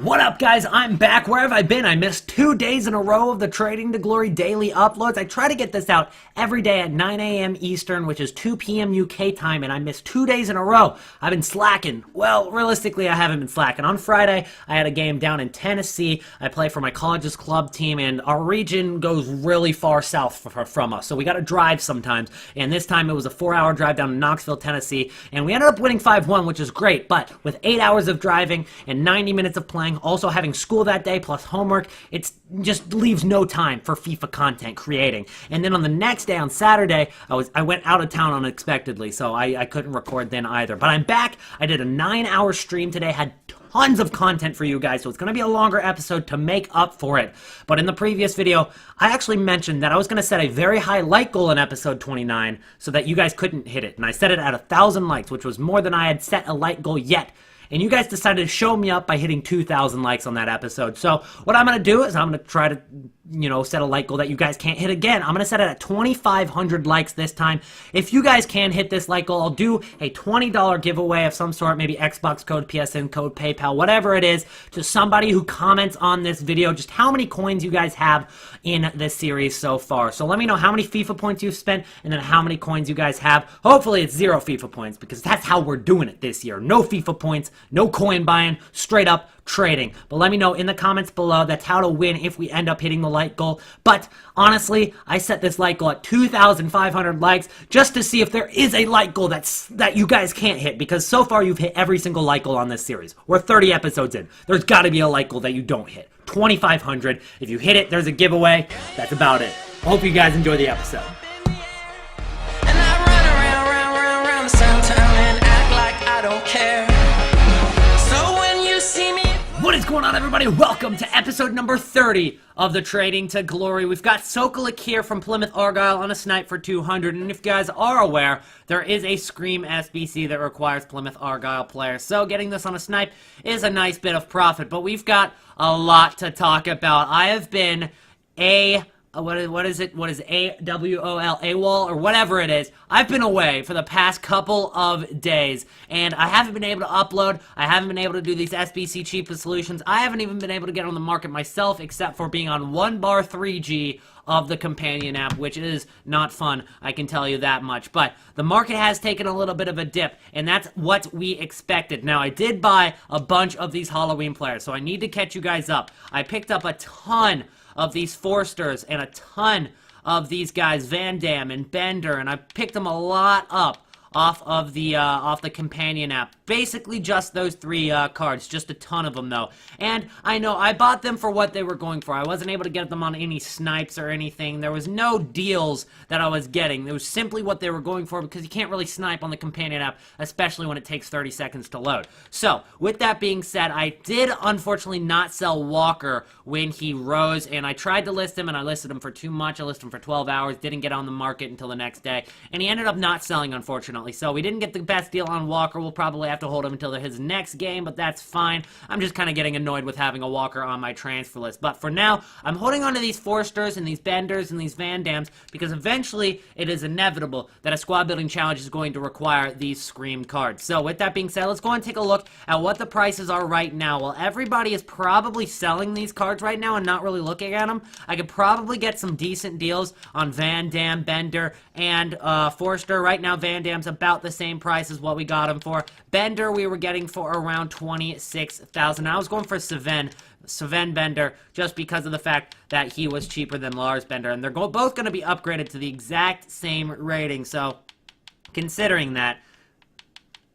What up, guys? I'm back. Where have I been? I missed 2 days in a row of the Trading to Glory daily uploads. I try to get this out every day at 9 a.m. Eastern, which is 2 p.m. UK time, and I missed 2 days in a row. I've been slacking. Well, realistically, I haven't been slacking. On Friday, I had a game down in Tennessee. I play for my college's club team, and our region goes really far south from us, so we got to drive sometimes. And this time, it was a 4-hour drive down to Knoxville, Tennessee, and we ended up winning 5-1, which is great. But with 8 hours of driving and 90 minutes of playing, also having school that day plus homework, it just leaves no time for FIFA content creating. And then on the next day, on Saturday, I went out of town unexpectedly, so I couldn't record then either. But I'm back. I did a 9-hour stream today, had tons of content for you guys, so it's going to be a longer episode to make up for it. But in the previous video, I actually mentioned that I was going to set a very high like goal in episode 29 so that you guys couldn't hit it. And I set it at 1,000 likes, which was more than I had set a like goal yet. And you guys decided to show me up by hitting 2,000 likes on that episode. So what I'm going to do is I'm going to try to, set a like goal that you guys can't hit again. I'm going to set it at 2,500 likes this time. If you guys can hit this like goal, I'll do a $20 giveaway of some sort, maybe Xbox code, PSN code, PayPal, whatever it is, to somebody who comments on this video, just how many coins you guys have in this series so far. So let me know how many FIFA points you've spent, and then how many coins you guys have. Hopefully it's 0 FIFA points, because that's how we're doing it this year. No FIFA points, no coin buying, straight up trading. But let me know in the comments below. That's how to win if we end up hitting the like goal. But honestly, I set this like goal at 2,500 likes just to see if there is a like goal that you guys can't hit, because so far you've hit every single like goal on this series. We're 30 episodes in. There's got to be a like goal that you don't hit. 2,500. If you hit it, there's a giveaway. That's about it. I hope you guys enjoy the episode. And I run around the town and act like I don't care. So when you see me, what is going on, everybody? Welcome to episode number 30 of the Trading to Glory. We've got Sokolik here from Plymouth Argyle on a snipe for 200, and if you guys are aware, there is a Scream SBC that requires Plymouth Argyle players, so getting this on a snipe is a nice bit of profit, but we've got a lot to talk about. I have been what is AWOL, AWOL, or whatever it is. I've been away for the past couple of days, and I haven't been able to upload. I haven't been able to do these SBC cheapest solutions. I haven't even been able to get on the market myself, except for being on 1 bar 3G of the companion app, which is not fun, I can tell you that much. But the market has taken a little bit of a dip, and that's what we expected. Now, I did buy a bunch of these Halloween players, so I need to catch you guys up. I picked up a ton of these Forsters and a ton of these guys, Van Dam and Bender, and I picked them a lot up off the companion app. Basically just those 3 cards, just a ton of them though. And I know I bought them for what they were going for. I wasn't able to get them on any snipes or anything. There was no deals that I was getting. It was simply what they were going for, because you can't really snipe on the companion app, especially when it takes 30 seconds to load. So with that being said, I did unfortunately not sell Walker when he rose, and I tried to list him, and I listed him for too much. I listed him for 12 hours, didn't get on the market until the next day, and he ended up not selling, unfortunately. So we didn't get the best deal on Walker. We'll probably have to hold him until his next game, but that's fine. I'm just kind of getting annoyed with having a Walker on my transfer list. But for now, I'm holding on to these Forsters and these Benders and these Van Dams, because eventually it is inevitable that a squad building challenge is going to require these Scream cards. So with that being said, let's go and take a look at what the prices are right now. Well, everybody is probably selling these cards right now and not really looking at them. I could probably get some decent deals on Van Dam, Bender, and Forster. Right now, Van Dam's about the same price as what we got him for. Bender we were getting for around 26,000. I was going for Sven Bender, just because of the fact that he was cheaper than Lars Bender, and they're both going to be upgraded to the exact same rating. So considering that,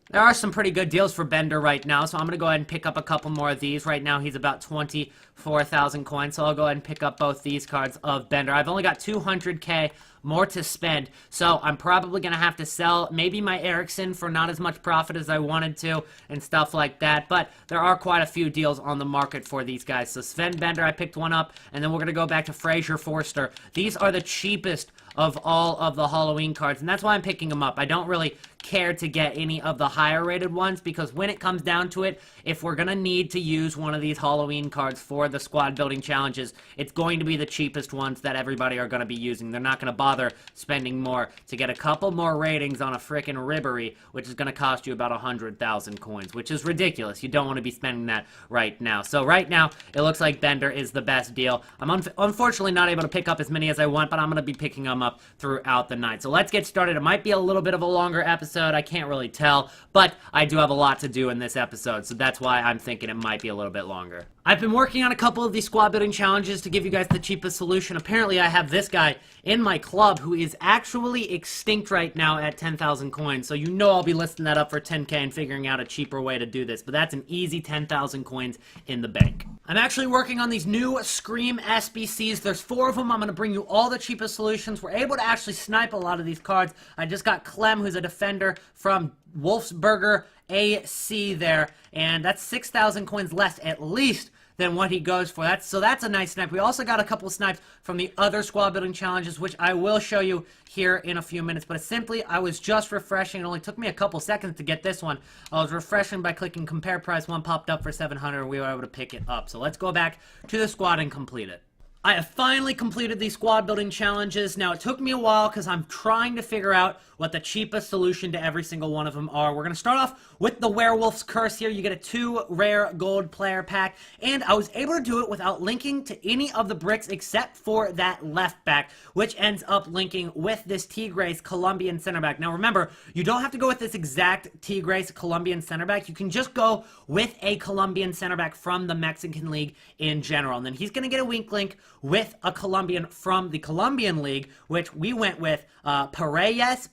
there are some pretty good deals for Bender right now, so I'm going to go ahead and pick up a couple more of these. Right now, he's about 24,000 coins, so I'll go ahead and pick up both these cards of Bender. I've only got 200k more to spend, so I'm probably going to have to sell maybe my Ericsson for not as much profit as I wanted to and stuff like that, but there are quite a few deals on the market for these guys. So Sven Bender, I picked one up, and then we're going to go back to Fraser Forster. These are the cheapest of all of the Halloween cards, and that's why I'm picking them up. I don't really care to get any of the higher rated ones, because when it comes down to it, if we're going to need to use one of these Halloween cards for the squad building challenges, it's going to be the cheapest ones that everybody are going to be using. They're not going to bother bother spending more to get a couple more ratings on a frickin' Ribbery, which is going to cost you about 100,000 coins, which is ridiculous. You don't want to be spending that right now. So right now, it looks like Bender is the best deal. I'm unfortunately not able to pick up as many as I want, but I'm going to be picking them up throughout the night. So let's get started. It might be a little bit of a longer episode. I can't really tell, but I do have a lot to do in this episode, so that's why I'm thinking it might be a little bit longer. I've been working on a couple of these squad building challenges to give you guys the cheapest solution. Apparently, I have this guy in my club who is actually extinct right now at 10,000 coins. So you know I'll be listing that up for 10k and figuring out a cheaper way to do this. But that's an easy 10,000 coins in the bank. I'm actually working on they's new Scream SBCs. There's 4 of them. I'm going to bring you all the cheapest solutions. We're able to actually snipe a lot of these cards. I just got Clem, who's a defender from Wolfsburger AC there. And that's 6,000 coins less at least than what he goes for. So that's a nice snipe. We also got a couple snipes from the other squad building challenges, which I will show you here in a few minutes. But simply, I was just refreshing. It only took me a couple seconds to get this one. I was refreshing by clicking compare price. One popped up for 700, and we were able to pick it up. So let's go back to the squad and complete it. I have finally completed these squad building challenges. Now, it took me a while because I'm trying to figure out what the cheapest solution to every single one of them are. We're going to start off with the Werewolf's Curse here. You get a 2 rare gold player pack, and I was able to do it without linking to any of the bricks except for that left back, which ends up linking with this Tigres Colombian center back. Now, remember, you don't have to go with this exact Tigres Colombian center back. You can just go with a Colombian center back from the Mexican League in general, and then he's going to get a weak link with a Colombian from the Colombian League, which we went with Paredes,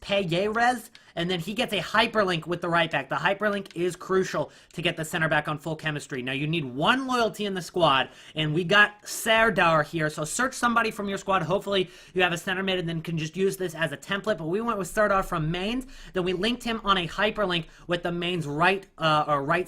and then he gets a hyperlink with the right back. The hyperlink is crucial to get the center back on full chemistry. Now, you need 1 loyalty in the squad, and we got Serdar here. So search somebody from your squad. Hopefully, you have a center mid and then can just use this as a template. But we went with Serdar from Mainz. Then we linked him on a hyperlink with the Mainz right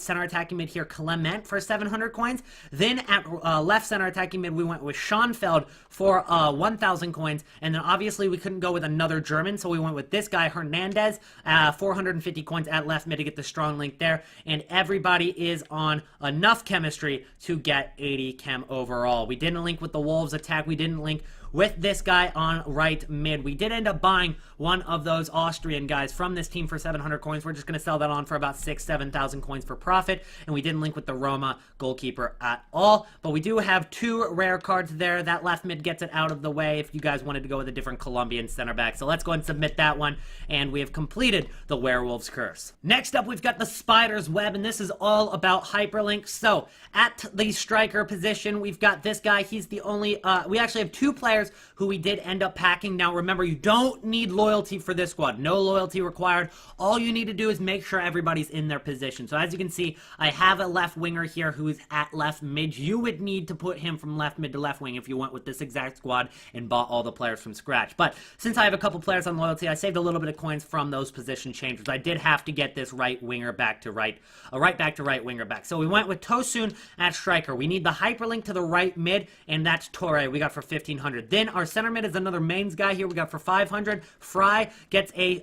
center attacking mid here, Clement, for 700 coins. Then at left center attacking mid, we went with Schoenfeld for 1,000 coins. And then obviously, we couldn't go with another German, so we went with this guy, Hernandez, 450 coins at left mid to get the strong link there, and everybody is on enough chemistry to get 80 chem overall. We didn't link with the Wolves attack. We didn't link with this guy on right mid. We did end up buying one of those Austrian guys from this team for 700 coins. We're just going to sell that on for about 7,000 coins for profit, and we didn't link with the Roma goalkeeper at all. But we do have 2 rare cards there. That left mid gets it out of the way if you guys wanted to go with a different Colombian center back. So let's go ahead and submit that one, and we have completed the Werewolf's Curse. Next up, we've got the Spider's Web, and this is all about hyperlinks. So at the striker position, we've got this guy. He's the only, we actually have 2 players who we did end up packing. Now, remember, you don't need loyalty for this squad. No loyalty required. All you need to do is make sure everybody's in their position. So as you can see, I have a left winger here who is at left mid. You would need to put him from left mid to left wing if you went with this exact squad and bought all the players from scratch. But since I have a couple players on loyalty, I saved a little bit of coins from those position changes. I did have to get this right winger back to right, right back to right winger back. So we went with Tosun at striker. We need the hyperlink to the right mid, and that's Torre. We got for 1,500. Then our center mid is another Mainz guy here. We got for 500. Fry gets a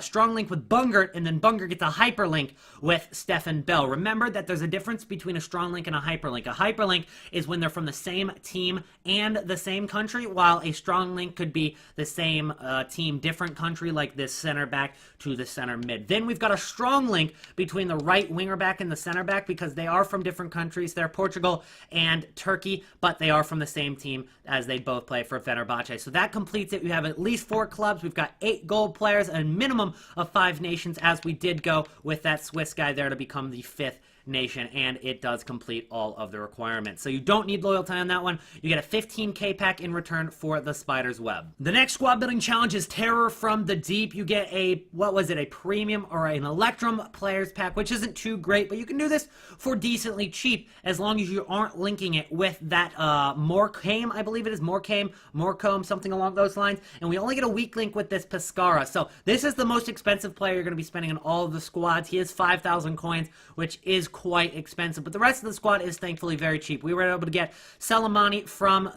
strong link with Bungert, and then Bungert gets a hyperlink with Stefan Bell. Remember that there's a difference between a strong link and a hyperlink. A hyperlink is when they're from the same team and the same country, while a strong link could be the same team, different country, like this center back to the center mid. Then we've got a strong link between the right winger back and the center back because they are from different countries. They're Portugal and Turkey, but they are from the same team as they both play for Fenerbahce. So that completes it. We have at least 4 clubs. We've got 8 gold players and a minimum of 5 nations, as we did go with that Swiss guy there to become the 5th nation, and it does complete all of the requirements. So you don't need loyalty on that one. You get a 15k pack in return for the Spider's Web. The next squad building challenge is Terror from the Deep. You get a, what was it, a premium or an Electrum players pack, which isn't too great, but you can do this for decently cheap as long as you aren't linking it with that Morcame, I believe it is, Morcombe, something along those lines, and we only get a weak link with this Pescara. So this is the most expensive player you're going to be spending on all of the squads. He has 5,000 coins, which is quite expensive, but the rest of the squad is thankfully very cheap. We were able to get Salamani from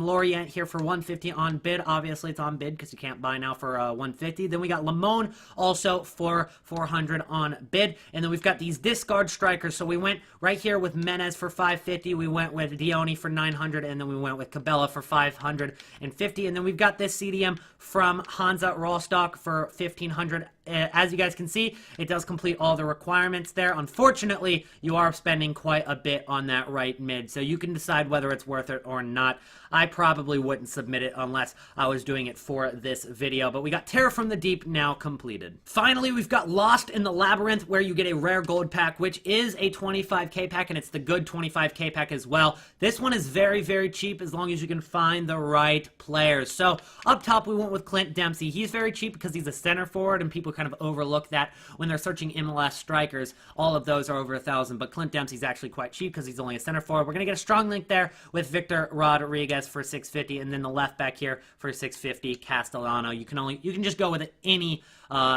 Lorient here for 150 on bid. Obviously, it's on bid because you can't buy now for 150. Then we got Lamone also for 400 on bid, and then we've got these discard strikers. So we went right here with Menez for 550. We went with Dioni for 900, and then we went with Cabela for 550. And then we've got this CDM from Hansa Rostock for 1500. As you guys can see, it does complete all the requirements there. Unfortunately, you are spending quite a bit on that right mid, so you can decide whether it's worth it or not. I probably wouldn't submit it unless I was doing it for this video, but we got Terror from the Deep now completed. Finally, we've got Lost in the Labyrinth, where you get a rare gold pack, which is a 25k pack, and it's the good 25k pack as well. This one is very, very cheap as long as you can find the right players. So up top, we went with Clint Dempsey. He's very cheap because he's a center forward, and people kind of overlook that when they're searching MLS strikers. All of those are over 1,000, but Clint Dempsey's actually quite cheap because he's only a center forward. We're going to get a strong link there with Victor Rodriguez for 650, and then the left back here for 650, Castellano. You can just go with any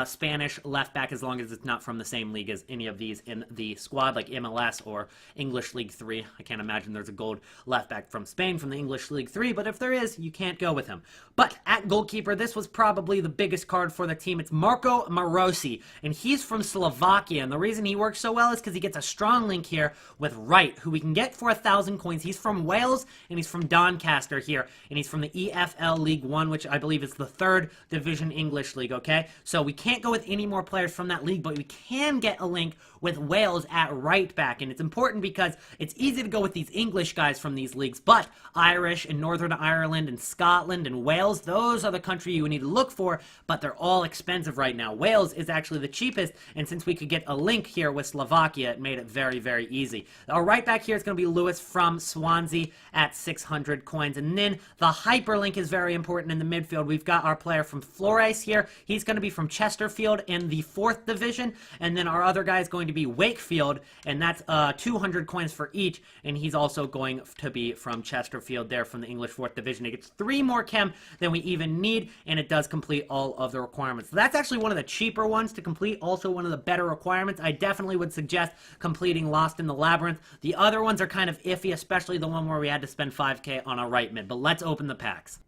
Spanish left back as long as it's not from the same league as any of these in the squad, like MLS or English League 3. I can't imagine there's a gold left back from Spain from the English League 3, but if there is, you can't go with him. But at goalkeeper, this was probably the biggest card for the team. It's Marco Marosi, and he's from Slovakia, and the reason he works so well is because he gets a strong link here with Wright, who we can get for 1,000 coins. He's from Wales, and he's from Doncaster here, and he's from the EFL League 1, which I believe is the 3rd Division English League, okay? So we can't go with any more players from that league, but we can get a link with Wales at right back, and it's important because it's easy to go with these English guys from these leagues, but Irish and Northern Ireland and Scotland and Wales, those are the country you need to look for, but they're all expensive right now. Wales is actually the cheapest, and since we could get a link here with Slovakia, it made it very, very easy. Our right back here is going to be Lewis from Swansea at 600 coins, and then the hyperlink is very important in the midfield. We've got our player from Flores here. He's going to be from Chesterfield in the 4th division, and then our other guy is going to be Wakefield, and that's 200 coins for each, and he's also going to be from Chesterfield there from the English 4th division. It gets 3 more chem than we even need, and it does complete all of the requirements. So that's actually one of the cheaper ones to complete, also one of the better requirements. I definitely would suggest completing Lost in the Labyrinth. The other ones are kind of iffy, especially the one where we had to spend 5k on a right mid, but let's open the packs.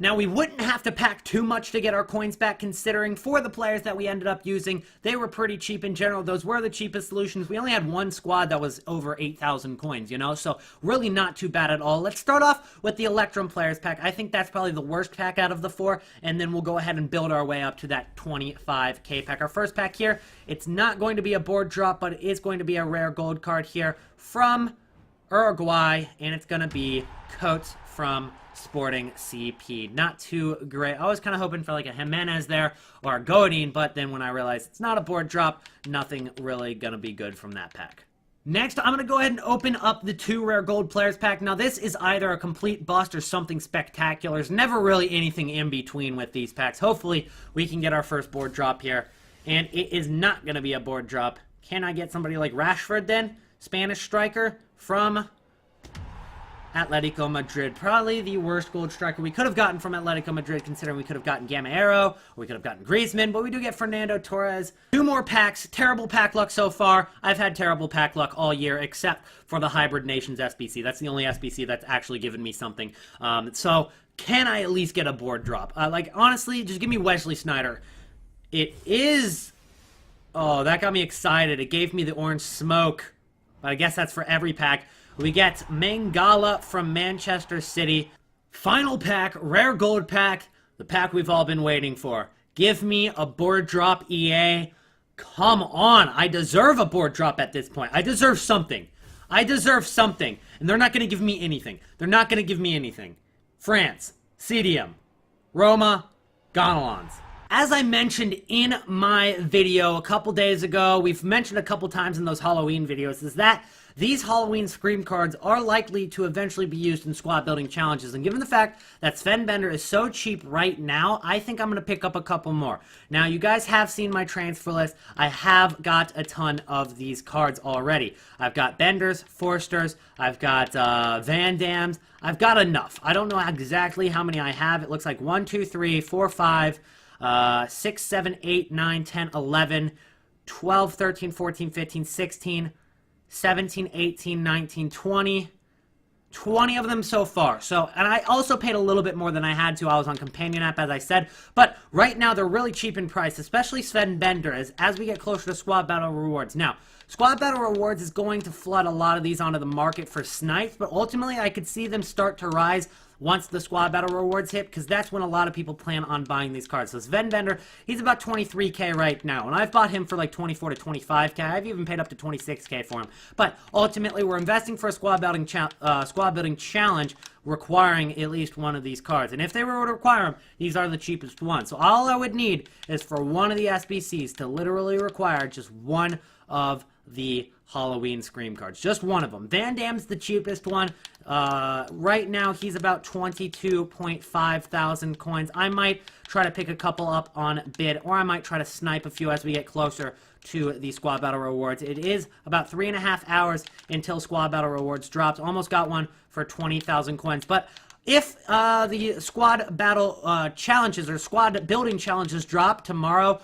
Now, we wouldn't have to pack too much to get our coins back, considering for the players that we ended up using, they were pretty cheap in general. Those were the cheapest solutions. We only had one squad that was over 8,000 coins, you know, so really not too bad at all. Let's start off with the Electrum Players pack. I think that's probably the worst pack out of the 4, and then we'll go ahead and build our way up to that 25k pack. Our first pack here, it's not going to be a board drop, but it is going to be a rare gold card here from Uruguay, and it's going to be Coates from Sporting CP. Not too great. I was kind of hoping for like a Jimenez there or a Godin, but then when I realized it's not a board drop, nothing really gonna be good from that pack. Next, I'm going to go ahead and open up the 2 rare gold players pack. Now, this is either a complete bust or something spectacular. There's never really anything in between with these packs. Hopefully, we can get our first board drop here, and it is not going to be a board drop. Can I get somebody like Rashford then? Spanish striker from Atletico Madrid. Probably the worst gold striker we could have gotten from Atletico Madrid, considering we could have gotten Gamero, or we could have gotten Griezmann, but we do get Fernando Torres. 2 more packs. Terrible pack luck so far. I've had terrible pack luck all year, except for the Hybrid Nations SBC. That's the only SBC that's actually given me something. So, can I at least get a board drop? Like, honestly, just give me Wesley Sneijder. It is... Oh, that got me excited. It gave me the orange smoke. But I guess that's for every pack. We get Mangala from Manchester City. Final pack, rare gold pack, the pack we've all been waiting for. Give me a board drop, EA. Come on, I deserve a board drop at this point. I deserve something. I deserve something. And they're not going to give me anything. They're not going to give me anything. France, CDM, Roma, Gonalons. As I mentioned in my video a couple days ago, we've mentioned a couple times in those Halloween videos, is that these Halloween Scream cards are likely to eventually be used in squad building challenges, and given the fact that Sven Bender is so cheap right now, I think I'm going to pick up a couple more. Now, you guys have seen my transfer list. I have got a ton of these cards already. I've got Benders, Forsters, I've got Van Dams. I've got enough. I don't know exactly how many I have. It looks like 1, 2, 3, 4, 5, 6, 7, 8, 9, 10, 11, 12, 13, 14, 15, 16, 17, 18, 19, 20. 20 of them so far. So, and I also paid a little bit more than I had to. I was on Companion app, as I said. But right now, they're really cheap in price, especially Sven Bender, as we get closer to Squad Battle Rewards. Now, Squad Battle Rewards is going to flood a lot of these onto the market for snipes, but ultimately, I could see them start to rise once the Squad Battle Rewards hit, because that's when a lot of people plan on buying these cards. So Sven Bender, he's about 23k right now, and I've bought him for like 24 to 25k. I've even paid up to 26k for him. But ultimately, we're investing for a squad building challenge requiring at least one of these cards. And if they were to require them, these are the cheapest ones. So all I would need is for one of the SBCs to literally require just one of the Halloween Scream cards. Just one of them. Van Damme's the cheapest one. Right now, he's about 22.5 thousand coins. I might try to pick a couple up on bid, or I might try to snipe a few as we get closer to the Squad Battle Rewards. It is about 3.5 hours until Squad Battle Rewards drops. Almost got one for 20,000 coins. But if the Squad Battle challenges or Squad Building challenges drop tomorrow,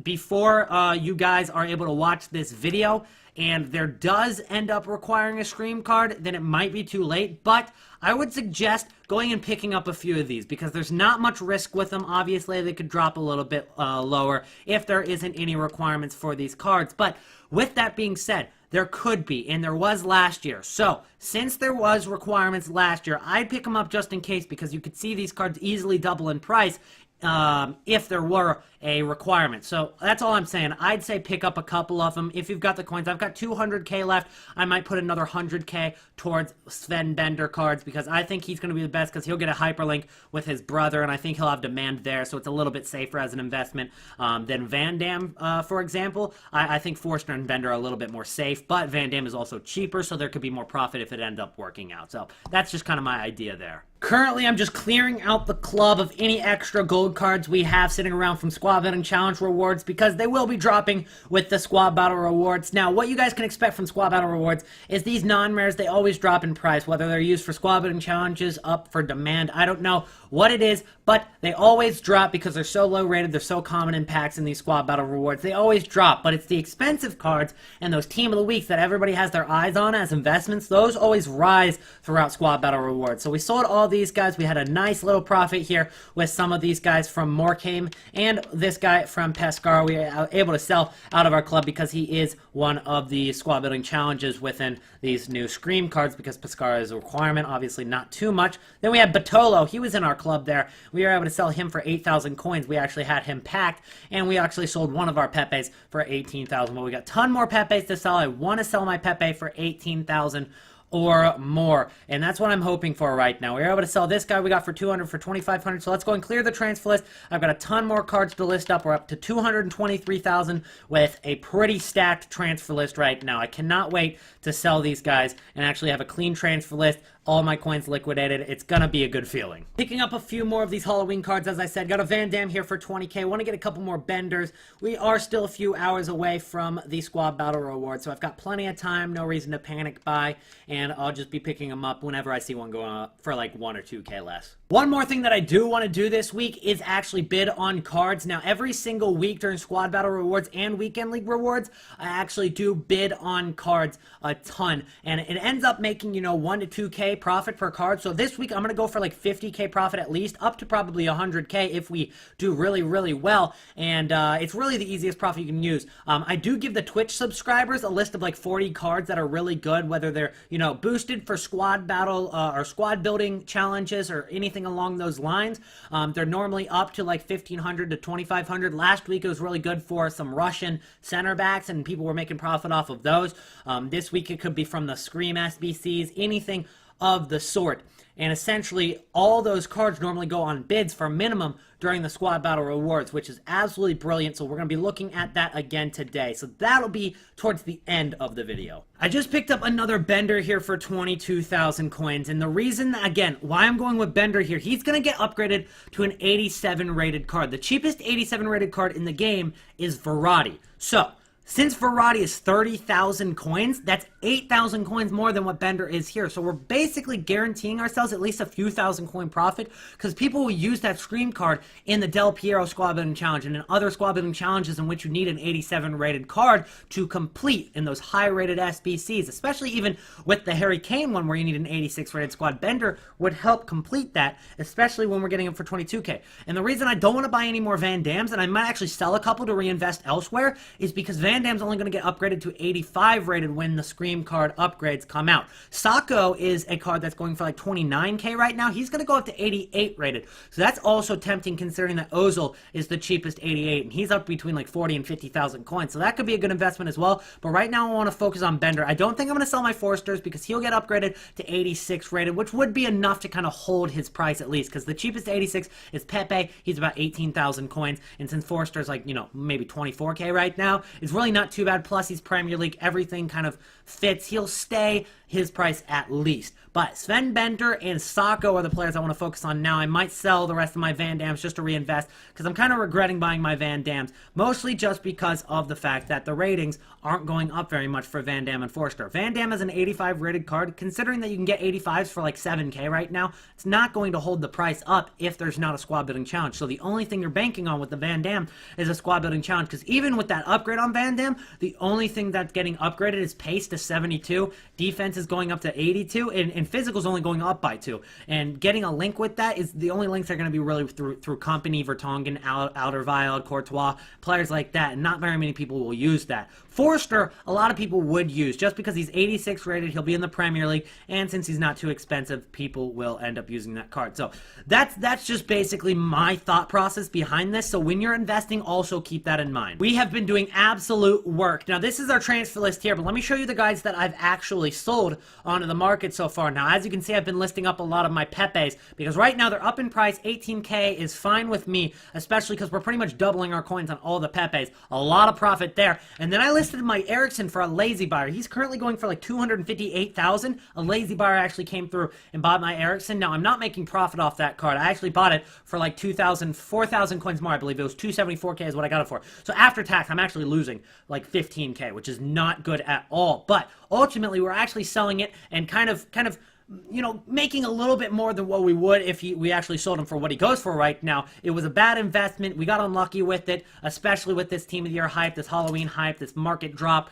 before you guys are able to watch this video, and there does end up requiring a Scream card, then it might be too late. But I would suggest going and picking up a few of these, because there's not much risk with them. Obviously, they could drop a little bit lower if there isn't any requirements for these cards. But with that being said, there could be, and there was last year. So, since there was requirements last year, I'd pick them up just in case, because you could see these cards easily double in price if there were a requirement. So that's all I'm saying. I'd say pick up a couple of them if you've got the coins. I've got 200k left. I might put another 100k towards Sven Bender cards, because I think he's going to be the best, because he'll get a hyperlink with his brother, and I think he'll have demand there, so it's a little bit safer as an investment than Van Damme, for example. I think Forster and Bender are a little bit more safe, but Van Damme is also cheaper, so there could be more profit if it ends up working out. So that's just kind of my idea there. Currently, I'm just clearing out the club of any extra gold cards we have sitting around from Squad Building Challenge rewards, because they will be dropping with the Squad Battle rewards. Now, what you guys can expect from Squad Battle rewards is these non-rares, they always drop in price, whether they're used for Squad Building Challenges, up for demand. I don't know what it is, but they always drop because they're so low rated, they're so common in packs in these Squad Battle rewards. They always drop, but it's the expensive cards and those Team of the Weeks that everybody has their eyes on as investments. Those always rise throughout Squad Battle rewards. So we sold all these guys. We had a nice little profit here with some of these guys from Morkame and this guy from Pescar. We were able to sell out of our club because he is one of the Squad Building Challenges within these new Scream cards, because Pescar is a requirement, obviously not too much. Then we had Batolo. He was in our club there. We were able to sell him for 8,000 coins. We actually had him packed, and we actually sold one of our Pepes for 18,000. But we got a ton more Pepes to sell. I want to sell my Pepe for 18,000 or more, and that's what I'm hoping for right now. We were able to sell this guy we got for 200 for 2,500, so let's go and clear the transfer list. I've got a ton more cards to list up. We're up to 223,000 with a pretty stacked transfer list right now. I cannot wait to sell these guys and actually have a clean transfer list. All my coins liquidated. It's gonna be a good feeling. Picking up a few more of these Halloween cards, as I said. Got a Van Damme here for 20k. Want to get a couple more Benders. We are still a few hours away from the Squad Battle Reward, so I've got plenty of time. No reason to panic buy, and I'll just be picking them up whenever I see one going up for like 1 or 2k less. One more thing that I do want to do this week is actually bid on cards. Now, every single week during Squad Battle Rewards and Weekend League Rewards, I actually do bid on cards a ton, and it ends up making, you know, 1 to 2k profit per card. So this week I'm gonna go for like 50k profit at least, up to probably 100k if we do really well. And it's really the easiest profit you can use. I do give the Twitch subscribers a list of like 40 cards that are really good, whether they're, you know, boosted for squad battle or squad building challenges or anything along those lines. They're normally up to like 1,500 to 2,500. Last week it was really good for some Russian center backs, and people were making profit off of those. This week it could be from the Scream SBCs, anything of the sort. And essentially all those cards normally go on bids for minimum during the Squad Battle Rewards, which is absolutely brilliant. So we're going to be looking at that again today. So that'll be towards the end of the video. I just picked up another Bender here for 22,000 coins. And the reason, again, why I'm going with Bender here, he's going to get upgraded to an 87 rated card. The cheapest 87 rated card in the game is Verratti. So Since Verratti is 30,000 coins, that's 8,000 coins more than what Bender is here. So we're basically guaranteeing ourselves at least a few thousand coin profit, because people will use that Scream card in the Del Piero squad building challenge and in other squad building challenges in which you need an 87 rated card to complete in those high rated SBCs, especially even with the Harry Kane one where you need an 86 rated squad. Bender would help complete that, especially when we're getting them for 22k. And the reason I don't want to buy any more Van Dams, and I might actually sell a couple to reinvest elsewhere, is because Van Dam's only going to get upgraded to 85 rated when the Scream card upgrades come out. Sacco is a card that's going for like 29k right now. He's going to go up to 88 rated. So that's also tempting considering that Ozil is the cheapest 88 and he's up between like 40 and 50,000 coins. So that could be a good investment as well. But right now I want to focus on Bender. I don't think I'm going to sell my Forsters because he'll get upgraded to 86 rated, which would be enough to kind of hold his price at least, because the cheapest 86 is Pepe. He's about 18,000 coins. And since Forster's like, you know, maybe 24k right now, it's really not too bad. Plus he's Premier League, everything kind of fits. He'll stay his price at least. But Sven Bender and Sacco are the players I want to focus on now. I might sell the rest of my Van Dams just to reinvest, because I'm kind of regretting buying my Van Dams, mostly just because of the fact that the ratings aren't going up very much for Van Dam and Forster. Van Dam is an 85 rated card. Considering that you can get 85s for like 7k right now, it's not going to hold the price up if there's not a squad building challenge. So the only thing you're banking on with the Van Dam is a squad building challenge, because even with that upgrade on Van Dam, the only thing that's getting upgraded is pace to 72, defense is going up to 82, and physical's only going up by 2. And getting a link with that is the only links are going to be really through Company, Vertonghen, Alderweireld, Courtois, players like that, and not very many people will use that. Forster, a lot of people would use, just because he's 86 rated, he'll be in the Premier League, and since he's not too expensive, people will end up using that card. So that's just basically my thought process behind this. So when you're investing, also keep that in mind. We have been doing absolute work. Now this is our transfer list here, but let me show you the guys that I've actually sold onto the market so far. Now as you can see, I've been listing up a lot of my Pepes, because right now they're up in price. 18k is fine with me, especially because we're pretty much doubling our coins on all the Pepes. A lot of profit there. And then I listed my Ericsson for a lazy buyer. He's currently going for like 258,000. A lazy buyer actually came through and bought my Ericsson. Now I'm not making profit off that card. I actually bought it for like 2,000, 4,000 coins more. I believe it was 274k is what I got it for. So after tax, I'm actually losing like 15k, which is not good at all. But ultimately, we're actually selling it and kind of you know, making a little bit more than what we would if we actually sold him for what he goes for right now. It was a bad investment. We got unlucky with it, especially with this Team of the Year hype, this Halloween hype, this market drop.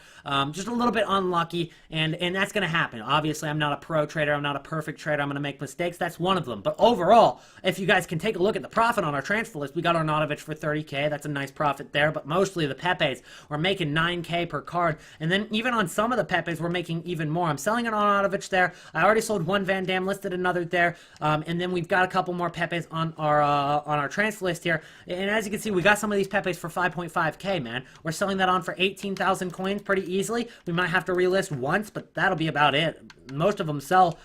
Just a little bit unlucky, and that's going to happen. Obviously, I'm not a pro trader. I'm not a perfect trader. I'm going to make mistakes. That's one of them. But overall, if you guys can take a look at the profit on our transfer list, we got Arnautovic for 30k. That's a nice profit there. But mostly the Pepes, we're making 9k per card. And then even on some of the Pepes, we're making even more. I'm selling an Arnautovic there. I already sold one Van Dam, listed another there, and then we've got a couple more Pepes on our transfer list here. And as you can see, we got some of these Pepes for 5.5k, man. We're selling that on for 18,000 coins pretty easily. We might have to relist once, but that'll be about it. Most of them sell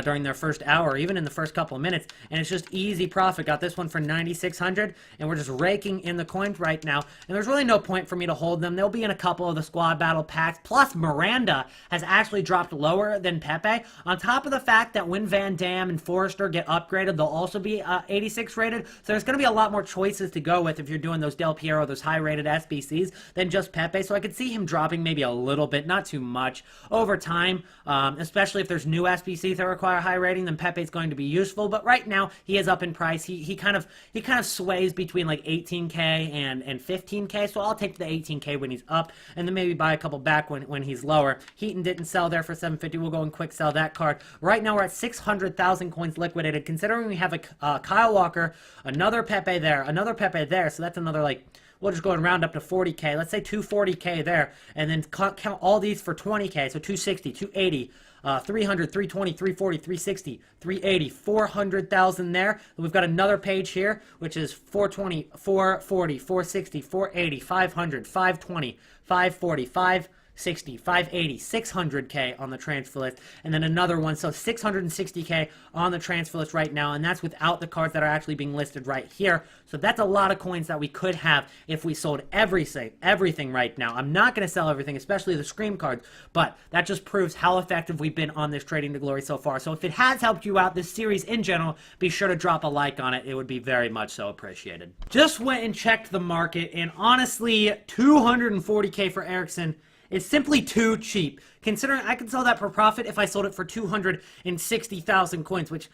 during their first hour, even in the first couple of minutes, and it's just easy profit. Got this one for 9,600, and we're just raking in the coins right now, and there's really no point for me to hold them. They'll be in a couple of the squad battle packs, plus Miranda has actually dropped lower than Pepe, on top of the fact that when Van Dam and Forrester get upgraded, they'll also be 86 rated, so there's going to be a lot more choices to go with if you're doing those Del Piero, those high rated SBCs, than just Pepe. So I could see him dropping maybe a little bit, not too much, over time, especially if there's new SBCs that require high rating, then Pepe's going to be useful. But right now he is up in price. He kind of sways between like 18k and 15k, so I'll take the 18k when he's up, and then maybe buy a couple back when he's lower. Heaton didn't sell there for 750. We'll go and quick sell that card. Right now we're at 600,000 coins liquidated, considering we have a Kyle Walker, another Pepe there, so that's another, like, we'll just go and round up to 40k. Let's say 240k there, and then count all these for 20k, so 260, 280, 300, 320, 340, 360, 380, 400,000 there. We've got another page here, which is 420, 440, 460, 480, 500, 520, 540, 560, 560, 580, 600K on the transfer list, and then another one, so 660K on the transfer list right now, and that's without the cards that are actually being listed right here. So that's a lot of coins that we could have if we sold everything right now. I'm not going to sell everything, especially the Scream cards, but that just proves how effective we've been on this Trading to Glory so far. So if it has helped you out, this series in general, be sure to drop a like on it. It would be very much so appreciated. Just went and checked the market, and honestly, 240K for Eriksson is simply too cheap, considering I could sell that for profit if I sold it for 260,000 coins, which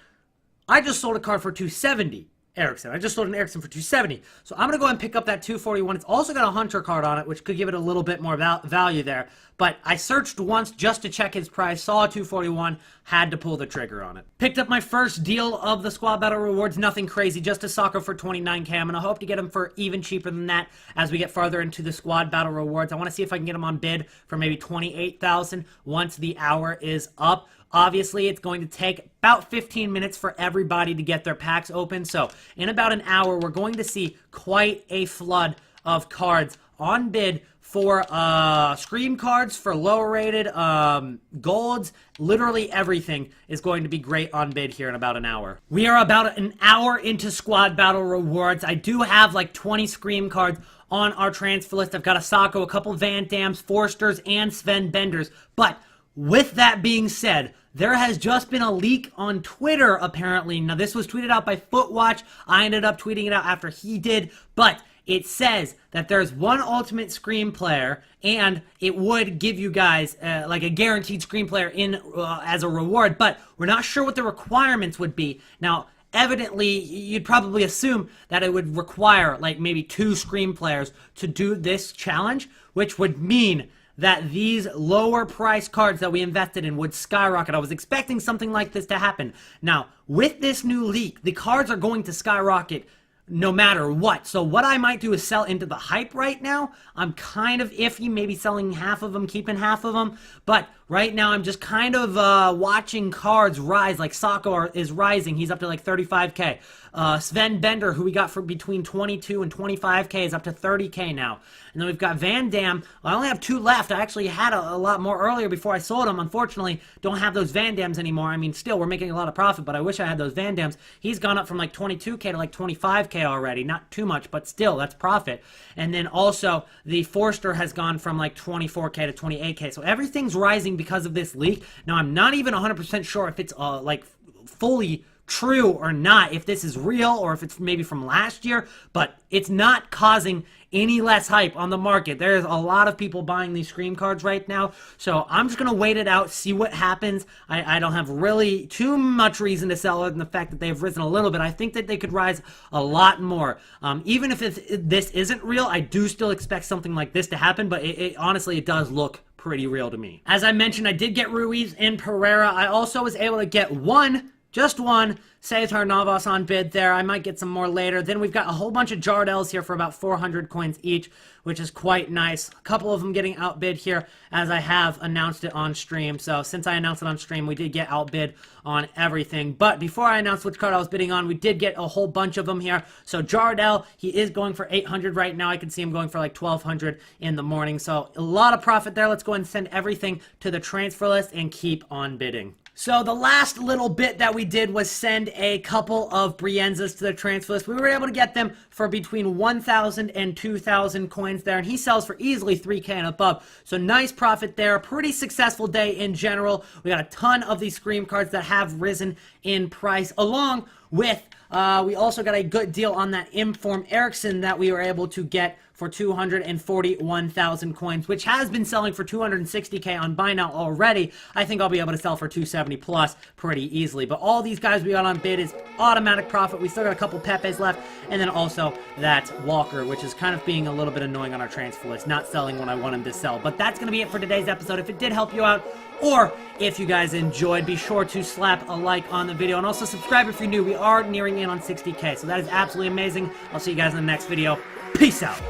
I just sold a card for 270. Eriksson. I just sold an Eriksson for 270. So I'm going to go ahead and pick up that 241. It's also got a Hunter card on it, which could give it a little bit more value there. But I searched once just to check his price, saw a 241, had to pull the trigger on it. Picked up my first deal of the Squad Battle Rewards, nothing crazy, just a Soccer for 29K. I'm going to hope to get him for even cheaper than that as we get farther into the Squad Battle Rewards. I want to see if I can get him on bid for maybe 28,000 once the hour is up. Obviously, it's going to take about 15 minutes for everybody to get their packs open. So in about an hour, we're going to see quite a flood of cards on bid for Scream cards, for lower rated, golds. Literally everything is going to be great on bid here in about an hour. We are about an hour into Squad Battle Rewards. I do have like 20 Scream cards on our transfer list. I've got a Sacco, a couple Van Dams, Forsters, and Sven Benders. But with that being said, there has just been a leak on Twitter, apparently. Now, this was tweeted out by Footwatch. I ended up tweeting it out after he did. But it says that there's one Ultimate Scream player, and it would give you guys like a guaranteed Scream player in as a reward. But we're not sure what the requirements would be. Now, evidently, you'd probably assume that it would require like maybe 2 Scream players to do this challenge, which would mean that these lower price cards that we invested in would skyrocket. I was expecting something like this to happen. Now, with this new leak, the cards are going to skyrocket no matter what. So what I might do is sell into the hype right now. I'm kind of iffy, maybe selling half of them, keeping half of them. But right now I'm just kind of watching cards rise. Like Sacco is rising. He's up to like 35K. Sven Bender, who we got for between 22 and 25K, is up to 30K now. And then we've got Van Dam. I only have 2 left. I actually had a lot more earlier before I sold them. Unfortunately, don't have those Van Dams anymore. I mean, still, we're making a lot of profit, but I wish I had those Van Dams. He's gone up from like 22K to like 25K already. Not too much, but still, that's profit. And then also, the Forster has gone from like 24K to 28K. So everything's rising because of this leak. Now, I'm not even 100% sure if it's like fully true or not, if this is real or if it's maybe from last year, but it's not causing any less hype on the market. There's a lot of people buying these Scream cards right now, so I'm just going to wait it out, see what happens. I don't have really too much reason to sell other than the fact that they've risen a little bit. I think that they could rise a lot more. Even if this isn't real, I do still expect something like this to happen, but honestly, it does look pretty real to me. As I mentioned, I did get Ruiz and Pereira. I also was able to get just one Cesar Navas on bid there. I might get some more later. Then we've got a whole bunch of Jardels here for about 400 coins each, which is quite nice. A couple of them getting outbid here as I have announced it on stream. So since I announced it on stream, we did get outbid on everything. But before I announced which card I was bidding on, we did get a whole bunch of them here. So Jardel, he is going for 800 right now. I can see him going for like 1,200 in the morning. So a lot of profit there. Let's go ahead and send everything to the transfer list and keep on bidding. So the last little bit that we did was send a couple of Brienzas to the transfer list. We were able to get them for between 1,000 and 2,000 coins there, and he sells for easily 3K and above. So nice profit there. Pretty successful day in general. We got a ton of these Scream cards that have risen in price, along with we also got a good deal on that Inform Eriksson that we were able to get for 241,000 coins, which has been selling for 260K on buy now already. I think I'll be able to sell for 270 plus pretty easily. But all these guys we got on bid is automatic profit. We still got a couple Pepes left, and then also that Walker, which is kind of being a little bit annoying on our transfer list, not selling when I want him to sell. But that's going to be it for today's episode. If it did help you out, or if you guys enjoyed, be sure to slap a like on the video, and also subscribe if you're new. We are nearing in on 60K, so that is absolutely amazing. I'll see you guys in the next video. Peace out.